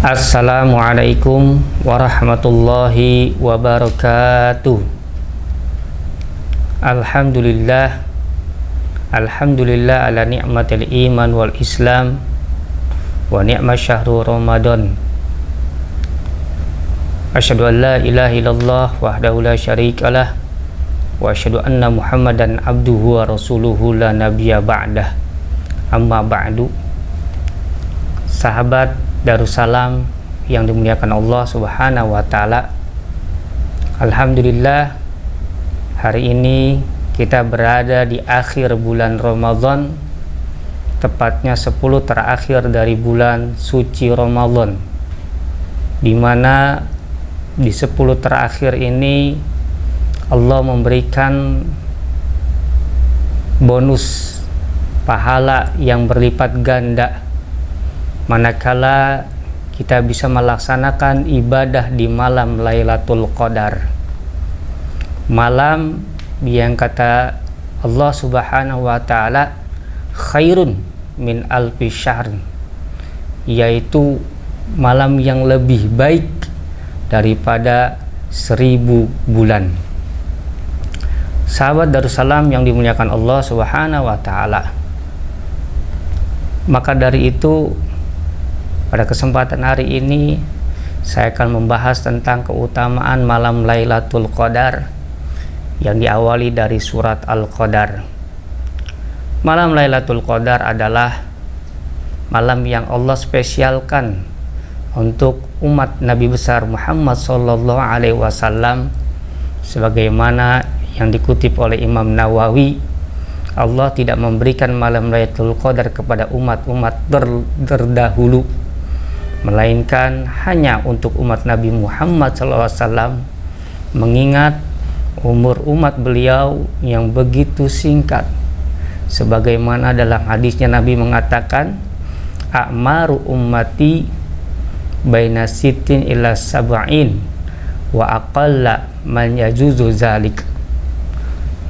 Assalamualaikum warahmatullahi wabarakatuh. Alhamdulillah ala ni'matil iman wal islam wa ni'ma syahru ramadan. Asyhadu an la ilaha illallah wahdahu la syarikalah wa asyhadu anna muhammadan abduhu wa rasuluhu la nabiyya ba'dah. Amma ba'du. Sahabat Darussalam yang dimuliakan Allah Subhanahu wa Ta'ala, alhamdulillah, hari ini kita berada di akhir bulan Ramadan, tepatnya 10 terakhir dari bulan suci Ramadan, di mana di 10 terakhir ini Allah memberikan bonus pahala yang berlipat ganda manakala kita bisa melaksanakan ibadah di malam Lailatul Qadar, malam yang kata Allah Subhanahu wa Ta'ala khairun min alfi syahr, yaitu malam yang lebih baik daripada 1000 bulan. Sahabat Darussalam yang dimuliakan Allah Subhanahu wa Ta'ala, maka dari itu pada kesempatan hari ini saya akan membahas tentang keutamaan malam Lailatul Qadar yang diawali dari surat Al-Qadar. Malam Lailatul Qadar adalah malam yang Allah spesialkan untuk umat Nabi besar Muhammad sallallahu alaihi wasallam, sebagaimana yang dikutip oleh Imam Nawawi, Allah tidak memberikan malam Lailatul Qadar kepada umat-umat terdahulu, melainkan hanya untuk umat Nabi Muhammad SAW, mengingat umur umat beliau yang begitu singkat, sebagaimana dalam hadisnya Nabi mengatakan, a'maru ummati baina sittin ila sab'in wa aqalla man yajuzu zalik,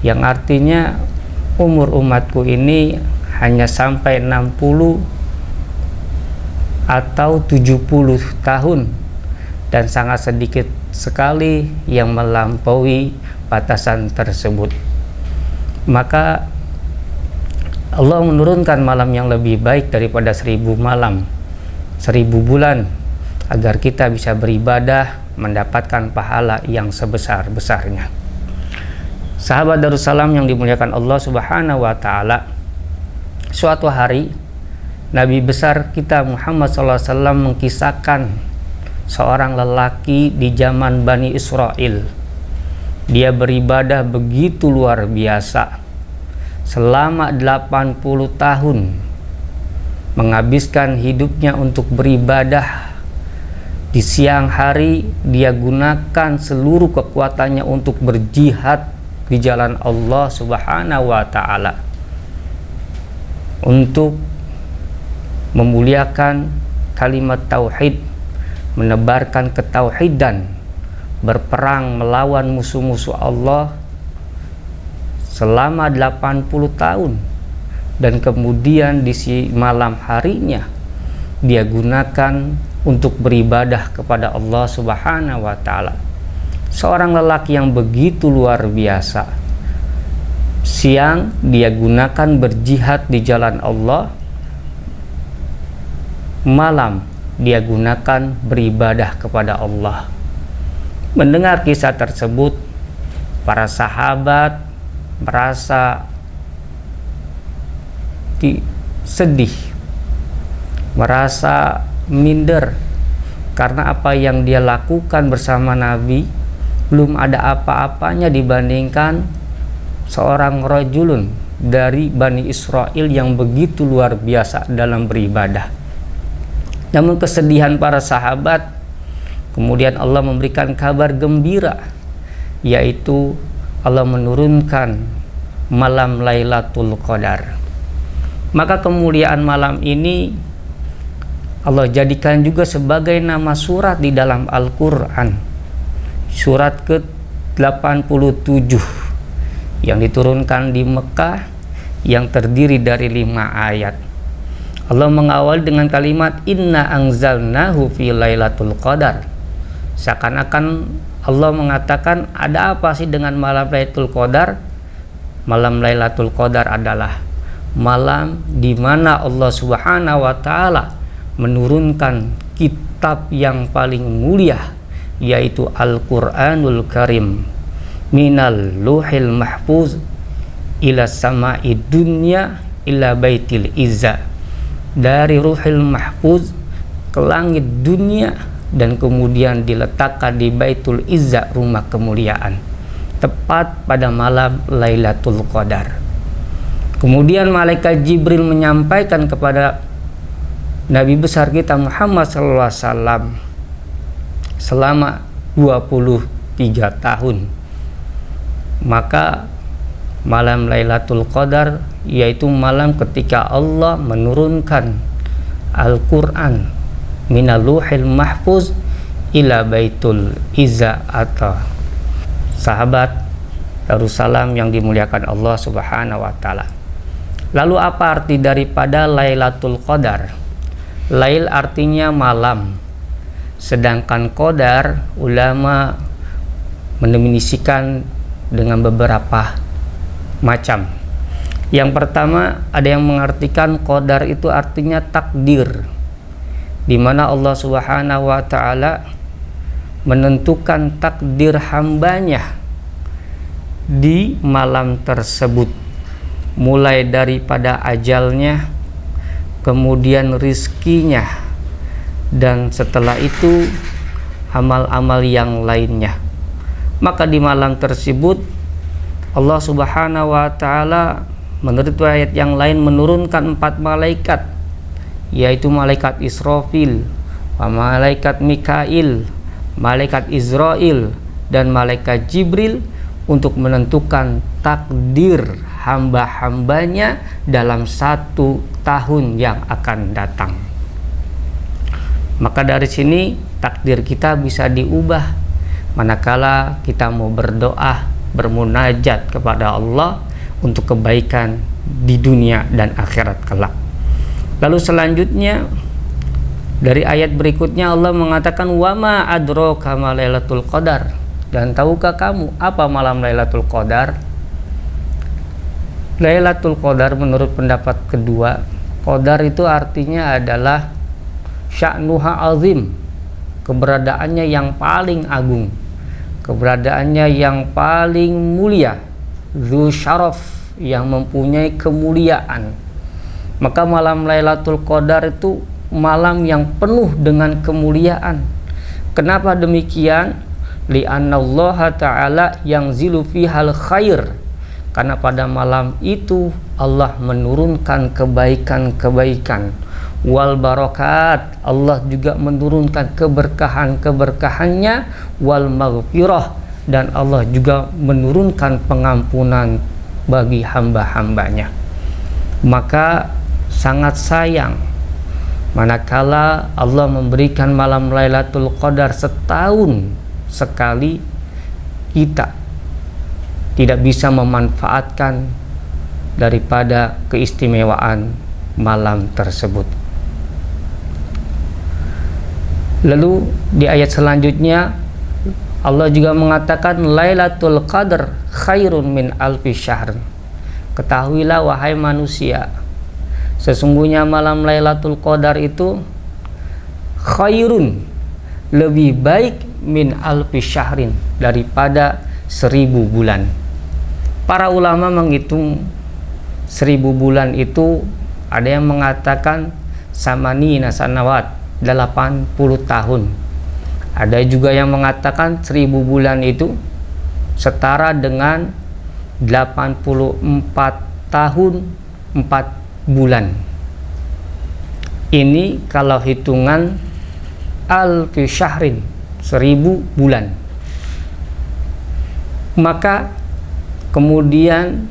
yang artinya umur umatku ini hanya sampai 60 atau 70 tahun, dan sangat sedikit sekali yang melampaui batasan tersebut. Maka Allah menurunkan malam yang lebih baik daripada 1000 malam, 1000 bulan, agar kita bisa beribadah mendapatkan pahala yang sebesar-besarnya. Sahabat Darussalam yang dimuliakan Allah Subhanahu wa Ta'ala, suatu hari Nabi besar kita Muhammad SAW mengkisahkan seorang lelaki di zaman Bani Israel. Dia beribadah begitu luar biasa selama 80 tahun, menghabiskan hidupnya untuk beribadah. Di siang hari dia gunakan seluruh kekuatannya untuk berjihad di jalan Allah Subhanahu wa Ta'ala, untuk memuliakan kalimat tauhid, menebarkan ketauhidan, berperang melawan musuh-musuh Allah selama 80 tahun. Dan kemudian di malam harinya dia gunakan untuk beribadah kepada Allah Subhanahu wa Ta'ala. Seorang lelaki yang begitu luar biasa. Siang dia gunakan berjihad di jalan Allah, malam dia gunakan beribadah kepada Allah. Mendengar kisah tersebut, para sahabat merasa sedih, merasa minder, karena apa yang dia lakukan bersama Nabi belum ada apa-apanya dibandingkan seorang rajulun dari Bani Israel yang begitu luar biasa dalam beribadah. Namun kesedihan para sahabat, kemudian Allah memberikan kabar gembira, yaitu Allah menurunkan malam Lailatul Qadar. Maka kemuliaan malam ini Allah jadikan juga sebagai nama surat di dalam Al-Quran, surat ke-87 yang diturunkan di Mekah, yang terdiri dari 5 ayat. Allah mengawali dengan kalimat inna anzalnahu fi lailatul qadar. Seakan-akan Allah mengatakan, ada apa sih dengan malam Lailatul Qadar? Malam Lailatul Qadar adalah malam di mana Allah Subhanahu wa taala menurunkan kitab yang paling mulia, yaitu Al-Qur'anul Karim, minal luhil mahfuz ila sama'i dunya ila baitil izza, dari ruhil mahfuz ke langit dunia dan kemudian diletakkan di Baitul Izza, rumah kemuliaan, tepat pada malam Lailatul Qadar. Kemudian malaikat Jibril menyampaikan kepada Nabi besar kita Muhammad SAW selama 23 tahun. Maka malam Lailatul Qadar yaitu malam ketika Allah menurunkan Al-Quran minal luhil mahfuz ila baitul izza, atau sahabat Darussalam yang dimuliakan Allah Subhanahu wa taala. Lalu apa arti daripada Lailatul Qadar? Lail artinya malam, sedangkan Qadar ulama mendefinisikan dengan beberapa macam. Yang pertama, ada yang mengartikan Qadar itu artinya takdir, di mana Allah Subhanahu wa taala menentukan takdir hambanya di malam tersebut, mulai daripada ajalnya, kemudian rizkinya, dan setelah itu amal-amal yang lainnya. Maka di malam tersebut Allah Subhanahu wa taala menurut ayat yang lain menurunkan 4 malaikat, yaitu malaikat Israfil, malaikat Mikail, malaikat Israel, dan malaikat Jibril untuk menentukan takdir hamba-hambanya dalam 1 tahun yang akan datang. Maka dari sini takdir kita bisa diubah manakala kita mau berdoa, bermunajat kepada Allah untuk kebaikan di dunia dan akhirat kelak. Lalu selanjutnya dari ayat berikutnya Allah mengatakan wama adraka ma lailatul qadar, dan tahukah kamu apa malam Lailatul Qadar? Lailatul Qadar menurut pendapat kedua, Qadar itu artinya adalah sya'nuha azim, keberadaannya yang paling agung, keberadaannya yang paling mulia, dzu syaraf, yang mempunyai kemuliaan. Maka malam Lailatul Qadar itu malam yang penuh dengan kemuliaan. Kenapa demikian? Li'annallaha ta'ala yang zilu fihal khair, karena pada malam itu Allah menurunkan kebaikan-kebaikan, wal barakat, Allah juga menurunkan keberkahan-keberkahannya, wal maghfirah, dan Allah juga menurunkan pengampunan bagi hamba-hambanya. Maka sangat sayang manakala Allah memberikan malam Lailatul Qadar setahun sekali, kita tidak bisa memanfaatkan daripada keistimewaan malam tersebut. Lalu di ayat selanjutnya Allah juga mengatakan Lailatul Qadar khairun min alfi syahr. Ketahuilah wahai manusia, sesungguhnya malam Lailatul Qadar itu khairun, lebih baik, min alfi syahrin, daripada 1000 bulan. Para ulama menghitung 1000 bulan itu ada yang mengatakan samanina sanawat, 80 tahun. Ada juga yang mengatakan 1000 bulan itu setara dengan 84 tahun 4 bulan. Ini kalau hitungan alfi syahrin, 1000 bulan. Maka kemudian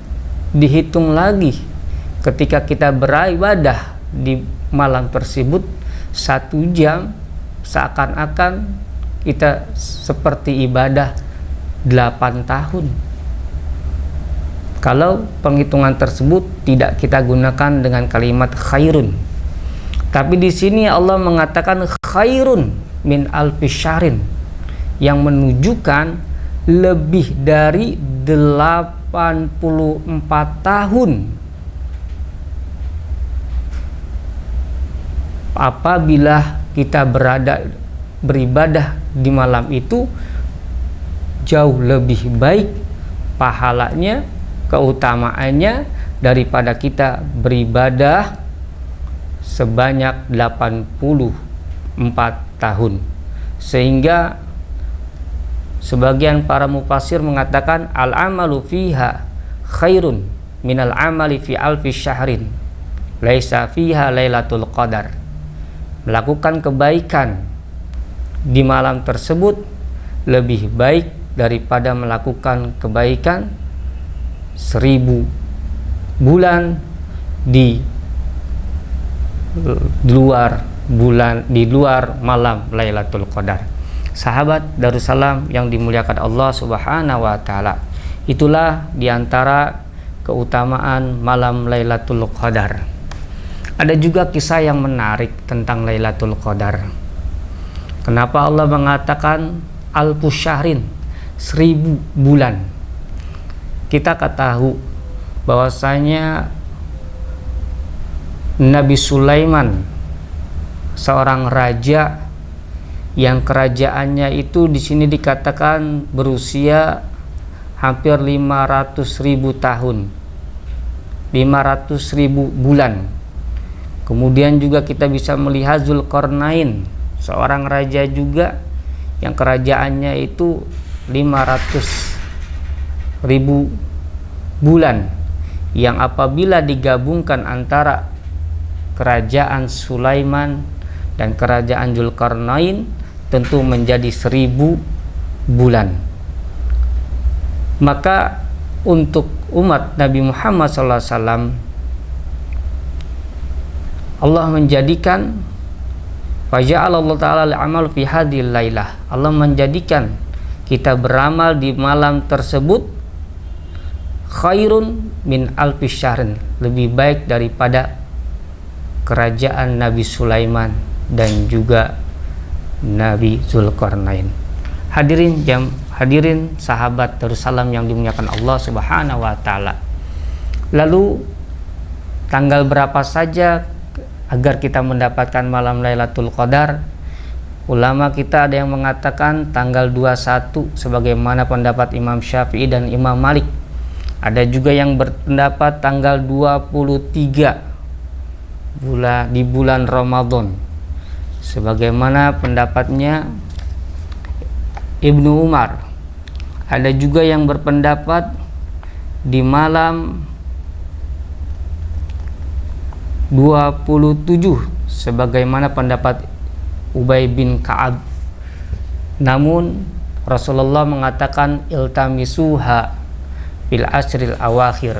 dihitung lagi ketika kita beribadah di malam tersebut, 1 jam seakan-akan kita seperti ibadah 8 tahun. Kalau penghitungan tersebut tidak kita gunakan dengan kalimat khairun, Tapi di sini Allah mengatakan khairun min alfi syahrin, yang menunjukkan lebih dari 84 tahun apabila kita beribadah di malam itu, jauh lebih baik pahalanya, keutamaannya daripada kita beribadah sebanyak 84 tahun. Sehingga sebagian para mufassir mengatakan al-amalu fiha khairun minal amali fi alfi syahrin laisa fiha lailatul qadar. Melakukan kebaikan di malam tersebut lebih baik daripada melakukan kebaikan 1000 bulan di luar malam Lailatul Qadar. Sahabat Darussalam yang dimuliakan Allah Subhanahu wa taala, itulah diantara keutamaan malam Lailatul Qadar. Ada juga kisah yang menarik tentang Lailatul Qadar. Kenapa Allah mengatakan alfu syahrin, 1000 bulan? Kita ketahui bahwasanya Nabi Sulaiman, seorang raja yang kerajaannya itu di sini dikatakan berusia hampir 500.000 tahun, 500.000 bulan. Kemudian juga kita bisa melihat Zulkarnain, seorang raja juga yang kerajaannya itu 500.000 bulan, yang apabila digabungkan antara kerajaan Sulaiman dan kerajaan Zulkarnain tentu menjadi 1000 bulan. Maka untuk umat Nabi Muhammad SAW, Allah menjadikan faja'alallahu ta'ala al-amal fi hadhil lailah. Allah menjadikan kita beramal di malam tersebut khairun min alfi syahrin, lebih baik daripada kerajaan Nabi Sulaiman dan juga Nabi Zulkarnain. Hadirin sahabat Darussalam yang dimuliakan Allah Subhanahu wa taala. Lalu tanggal berapa saja agar kita mendapatkan malam Lailatul Qadar? Ulama kita ada yang mengatakan tanggal 21 sebagaimana pendapat Imam Syafi'i dan Imam Malik. Ada juga yang berpendapat tanggal 23 di bulan Ramadan sebagaimana pendapatnya Ibnu Umar. Ada juga yang berpendapat di malam 27 sebagaimana pendapat Ubay bin Ka'ab. Namun Rasulullah mengatakan iltamisuha bil asril awakhir,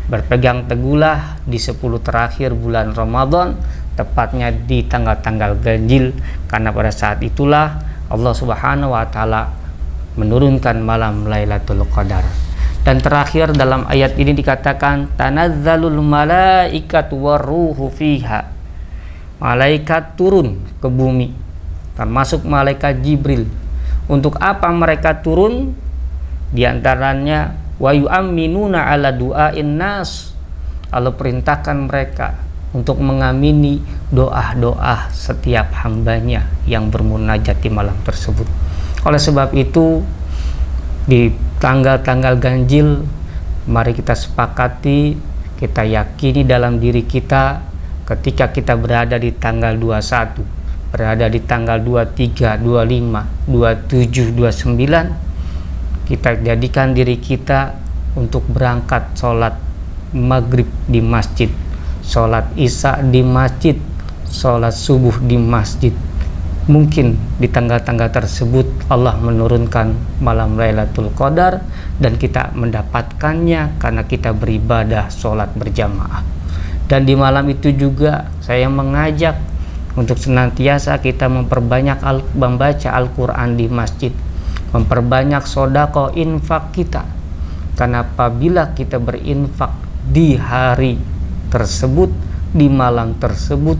berpegang teguhlah di 10 terakhir bulan Ramadan, tepatnya di tanggal-tanggal ganjil, karena pada saat itulah Allah Subhanahu wa taala menurunkan malam Lailatul Qadar. Dan terakhir dalam ayat ini dikatakan tanazzalul malaikatu waruhu fiha, malaikat turun ke bumi termasuk malaikat Jibril. Untuk apa mereka turun? Di antaranya wa yu'minuna ala du'ain nas, Allah perintahkan mereka untuk mengamini doa-doa setiap hambanya yang bermunajat di malam tersebut. Oleh sebab itu, di tanggal-tanggal ganjil, mari kita sepakati, kita yakini dalam diri kita, ketika kita berada di tanggal 21, berada di tanggal 23, 25, 27, 29, kita jadikan diri kita untuk berangkat sholat maghrib di masjid, sholat isya di masjid, sholat subuh di masjid. Mungkin di tanggal-tanggal tersebut Allah menurunkan malam Lailatul Qadar dan kita mendapatkannya karena kita beribadah sholat berjamaah. Dan di malam itu juga saya mengajak untuk senantiasa kita memperbanyak membaca Al-Quran di masjid, memperbanyak sodako infak kita, karena apabila kita berinfak di hari tersebut, di malam tersebut,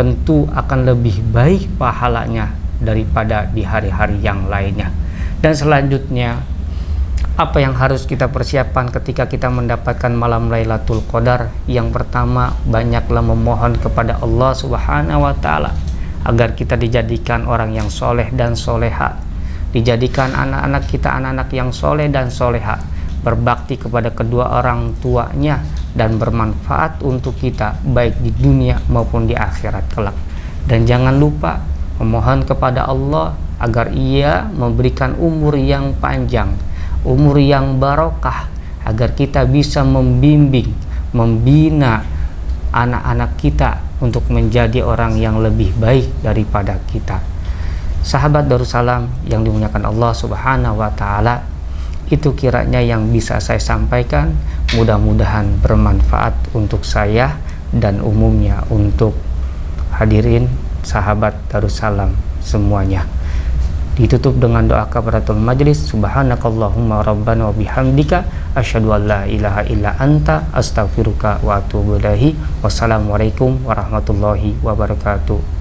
tentu akan lebih baik pahalanya daripada di hari-hari yang lainnya. Dan selanjutnya, apa yang harus kita persiapkan ketika kita mendapatkan malam Lailatul Qadar? Yang pertama, banyaklah memohon kepada Allah Subhanahu wa Ta'ala agar kita dijadikan orang yang soleh dan soleha, dijadikan anak-anak kita anak-anak yang soleh dan soleha, berbakti kepada kedua orang tuanya dan bermanfaat untuk kita baik di dunia maupun di akhirat kelak. Dan jangan lupa memohon kepada Allah agar Ia memberikan umur yang panjang, umur yang barokah, agar kita bisa membimbing, membina anak-anak kita untuk menjadi orang yang lebih baik daripada kita. Sahabat Darussalam yang dimuliakan Allah Subhanahu wa Ta'ala, itu kiranya yang bisa saya sampaikan. Mudah-mudahan bermanfaat untuk saya dan umumnya untuk hadirin sahabat Darussalam semuanya. Ditutup dengan doa kafaratul majlis. Subhanakallahumma rabbana wa bihamdika asyhadu an la ilaha illa anta astaghfiruka wa atubu ilaihi. Wassalamualaikum warahmatullahi wabarakatuh.